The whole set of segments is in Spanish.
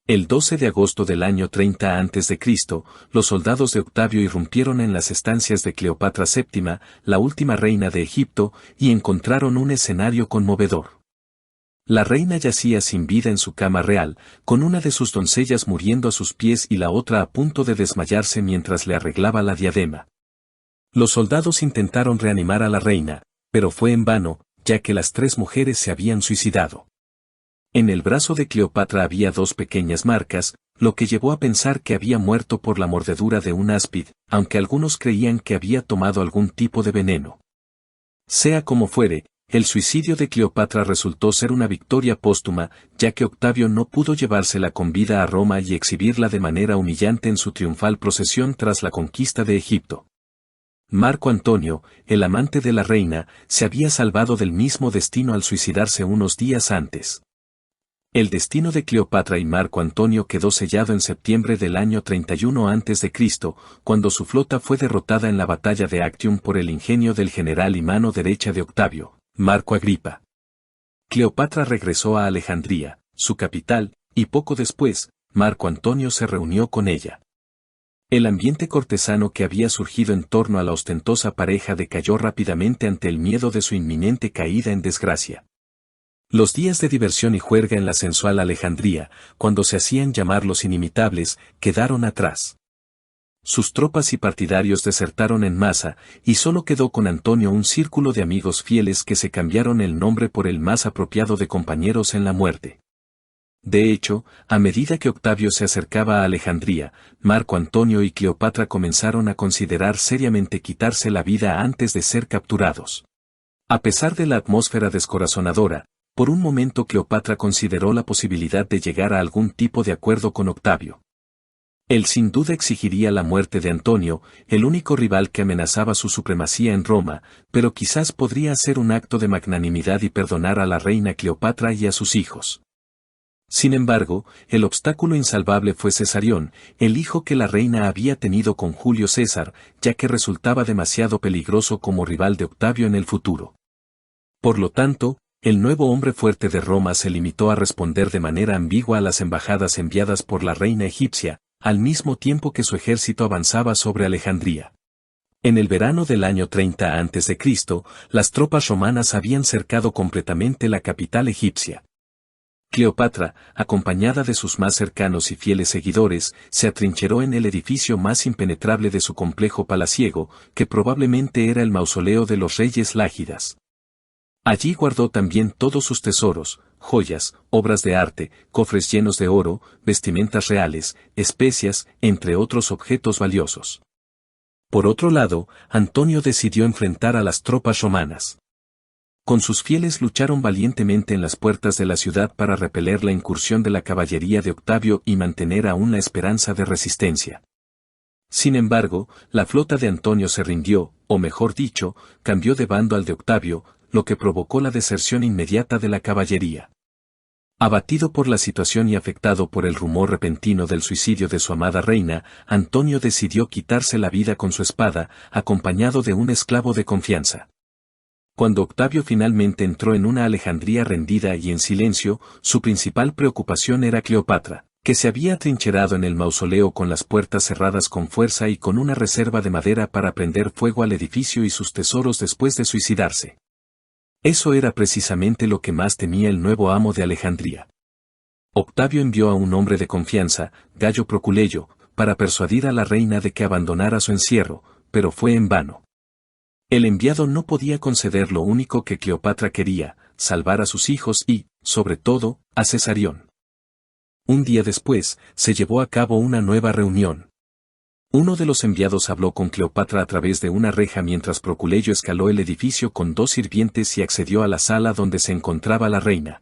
El 12 de agosto del año 30 a.C., los soldados de Octavio irrumpieron en las estancias de Cleopatra VII, la última reina de Egipto, y encontraron un escenario conmovedor. La reina yacía sin vida en su cama real, con una de sus doncellas muriendo a sus pies y la otra a punto de desmayarse mientras le arreglaba la diadema. Los soldados intentaron reanimar a la reina, pero fue en vano, ya que las 3 mujeres se habían suicidado. En el brazo de Cleopatra había 2 pequeñas marcas, lo que llevó a pensar que había muerto por la mordedura de un áspid, aunque algunos creían que había tomado algún tipo de veneno. Sea como fuere, el suicidio de Cleopatra resultó ser una victoria póstuma, ya que Octavio no pudo llevársela con vida a Roma y exhibirla de manera humillante en su triunfal procesión tras la conquista de Egipto. Marco Antonio, el amante de la reina, se había salvado del mismo destino al suicidarse unos días antes. El destino de Cleopatra y Marco Antonio quedó sellado en septiembre del año 31 a.C., cuando su flota fue derrotada en la batalla de Actium por el ingenio del general y mano derecha de Octavio, Marco Agripa. Cleopatra regresó a Alejandría, su capital, y poco después, Marco Antonio se reunió con ella. El ambiente cortesano que había surgido en torno a la ostentosa pareja decayó rápidamente ante el miedo de su inminente caída en desgracia. Los días de diversión y juerga en la sensual Alejandría, cuando se hacían llamar los inimitables, quedaron atrás. Sus tropas y partidarios desertaron en masa, y solo quedó con Antonio un círculo de amigos fieles que se cambiaron el nombre por el más apropiado de compañeros en la muerte. De hecho, a medida que Octavio se acercaba a Alejandría, Marco Antonio y Cleopatra comenzaron a considerar seriamente quitarse la vida antes de ser capturados. A pesar de la atmósfera descorazonadora, por un momento Cleopatra consideró la posibilidad de llegar a algún tipo de acuerdo con Octavio. Él sin duda exigiría la muerte de Antonio, el único rival que amenazaba su supremacía en Roma, pero quizás podría hacer un acto de magnanimidad y perdonar a la reina Cleopatra y a sus hijos. Sin embargo, el obstáculo insalvable fue Cesarión, el hijo que la reina había tenido con Julio César, ya que resultaba demasiado peligroso como rival de Octavio en el futuro. Por lo tanto, el nuevo hombre fuerte de Roma se limitó a responder de manera ambigua a las embajadas enviadas por la reina egipcia, al mismo tiempo que su ejército avanzaba sobre Alejandría. En el verano del año 30 a.C., las tropas romanas habían cercado completamente la capital egipcia. Cleopatra, acompañada de sus más cercanos y fieles seguidores, se atrincheró en el edificio más impenetrable de su complejo palaciego, que probablemente era el mausoleo de los reyes lágidas. Allí guardó también todos sus tesoros, joyas, obras de arte, cofres llenos de oro, vestimentas reales, especias, entre otros objetos valiosos. Por otro lado, Antonio decidió enfrentar a las tropas romanas. Con sus fieles lucharon valientemente en las puertas de la ciudad para repeler la incursión de la caballería de Octavio y mantener aún la esperanza de resistencia. Sin embargo, la flota de Antonio se rindió, o mejor dicho, cambió de bando al de Octavio, lo que provocó la deserción inmediata de la caballería. Abatido por la situación y afectado por el rumor repentino del suicidio de su amada reina, Antonio decidió quitarse la vida con su espada, acompañado de un esclavo de confianza. Cuando Octavio finalmente entró en una Alejandría rendida y en silencio, su principal preocupación era Cleopatra, que se había atrincherado en el mausoleo con las puertas cerradas con fuerza y con una reserva de madera para prender fuego al edificio y sus tesoros después de suicidarse. Eso era precisamente lo que más temía el nuevo amo de Alejandría. Octavio envió a un hombre de confianza, Gayo Proculeyo, para persuadir a la reina de que abandonara su encierro, pero fue en vano. El enviado no podía conceder lo único que Cleopatra quería, salvar a sus hijos y, sobre todo, a Cesarión. Un día después, se llevó a cabo una nueva reunión. Uno de los enviados habló con Cleopatra a través de una reja mientras Proculeyo escaló el edificio con 2 sirvientes y accedió a la sala donde se encontraba la reina.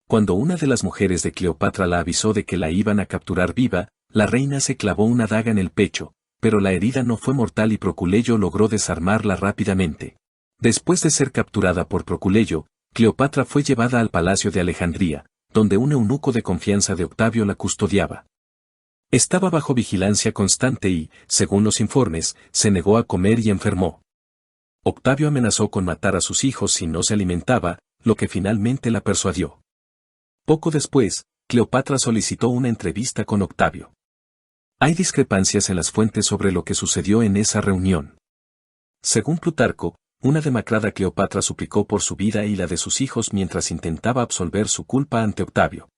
Cuando una de las mujeres de Cleopatra la avisó de que la iban a capturar viva, la reina se clavó una daga en el pecho, pero la herida no fue mortal y Proculeyo logró desarmarla rápidamente. Después de ser capturada por Proculeyo, Cleopatra fue llevada al palacio de Alejandría, donde un eunuco de confianza de Octavio la custodiaba. Estaba bajo vigilancia constante y, según los informes, se negó a comer y enfermó. Octavio amenazó con matar a sus hijos si no se alimentaba, lo que finalmente la persuadió. Poco después, Cleopatra solicitó una entrevista con Octavio. Hay discrepancias en las fuentes sobre lo que sucedió en esa reunión. Según Plutarco, una demacrada Cleopatra suplicó por su vida y la de sus hijos mientras intentaba absolver su culpa ante Octavio.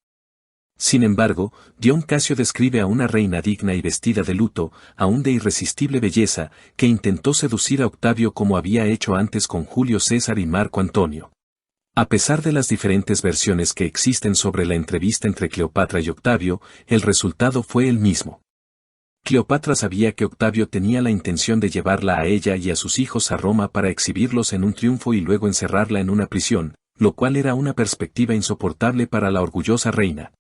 Sin embargo, Dion Casio describe a una reina digna y vestida de luto, aún de irresistible belleza, que intentó seducir a Octavio como había hecho antes con Julio César y Marco Antonio. A pesar de las diferentes versiones que existen sobre la entrevista entre Cleopatra y Octavio, el resultado fue el mismo. Cleopatra sabía que Octavio tenía la intención de llevarla a ella y a sus hijos a Roma para exhibirlos en un triunfo y luego encerrarla en una prisión, lo cual era una perspectiva insoportable para la orgullosa reina.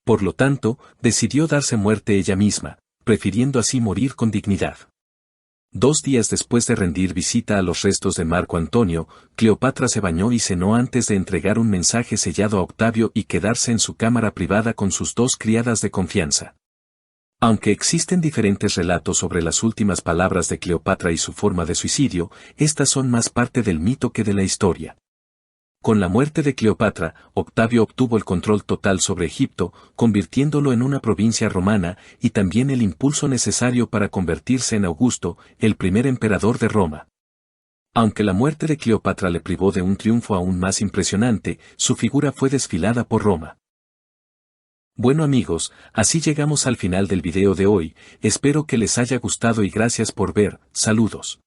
Por lo tanto, decidió darse muerte ella misma, prefiriendo así morir con dignidad. 2 días después de rendir visita a los restos de Marco Antonio, Cleopatra se bañó y cenó antes de entregar un mensaje sellado a Octavio y quedarse en su cámara privada con sus 2 criadas de confianza. Aunque existen diferentes relatos sobre las últimas palabras de Cleopatra y su forma de suicidio, estas son más parte del mito que de la historia. Con la muerte de Cleopatra, Octavio obtuvo el control total sobre Egipto, convirtiéndolo en una provincia romana, y también el impulso necesario para convertirse en Augusto, el primer emperador de Roma. Aunque la muerte de Cleopatra le privó de un triunfo aún más impresionante, su figura fue desfilada por Roma. Bueno amigos, así llegamos al final del video de hoy, espero que les haya gustado y gracias por ver, saludos.